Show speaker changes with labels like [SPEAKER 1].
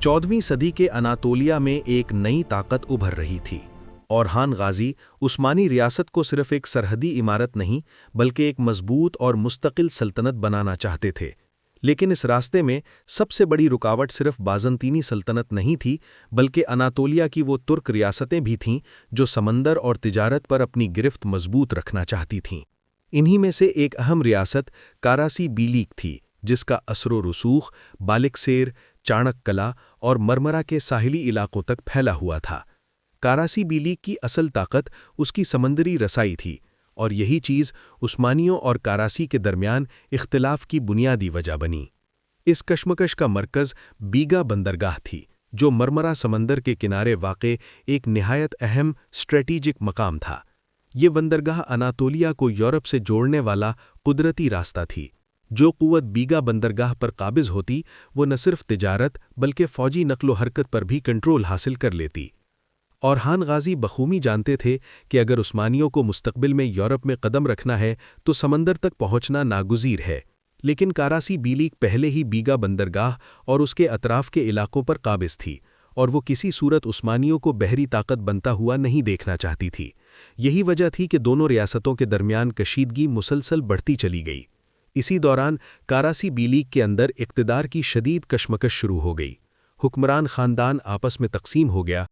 [SPEAKER 1] 14वीं सदी के अनातोलिया में एक नई ताकत उभर रही थी। औरहान गाजी उस्मानी रियासत को सिर्फ एक सरहदी इमारत नहीं बल्कि एक मजबूत और मुस्तकिल सल्तनत बनाना चाहते थे। लेकिन इस रास्ते में सबसे बड़ी रुकावट सिर्फ बाज़ंतीनी सल्तनत नहीं थी बल्कि अनातोलिया की वो तुर्क रियासतें भी थीं जो समंदर और तिजारत पर अपनी गिरफ्त मजबूत रखना चाहती थीं। इन्हीं में से एक अहम रियासत कारासी बीलीक थी, जिसका असरो रसूख बालिकसेर, चाणककला और मरमरा के साहिली इलाकों तक फैला हुआ था। कारासी बीलीक की असल ताकत उसकी समंदरी रसाई थी और यही चीज़ उस्मानियों और कारासी के दरमियान इख्तिलाफ की बुनियादी वजह बनी। इस कशमकश का मरकज़ बीगा बंदरगाह थी, जो मरमरा समंदर के किनारे वाक़े एक निहायत अहम स्ट्रेटेजिक मकाम था। ये बंदरगाह अनातोलिया को यूरोप से जोड़ने वाला कुदरती रास्ता थी। जो क़ुव्वत बीगा बंदरगाह पर काबिज़ होती, वो न सिर्फ तिजारत बल्कि फ़ौजी नक़्लो हरकत पर भी कंट्रोल हासिल कर लेती। औरहान गाज़ी बख़ूबी जानते थे कि अगर उस्मानियों को मुस्तक़बिल में यूरोप में कदम रखना है तो समंदर तक पहुँचना नागुज़ीर है। लेकिन कारासी बीलीक पहले ही बीगा बंदरगाह और उसके अतराफ़ के इलाकों पर काबिज़ थी और वो किसी सूरत उस्मानियों को बहरी ताकत बनता हुआ नहीं देखना चाहती थी। यही वजह थी कि दोनों रियासतों के दरमियान कशीदगी मुसलसल बढ़ती चली गई। इसी दौरान कारासी बीलीक के अंदर इक़्तिदार की शदीद कशमकश शुरू हो गई। हुक्मरान ख़ानदान आपस में तक़सीम हो गया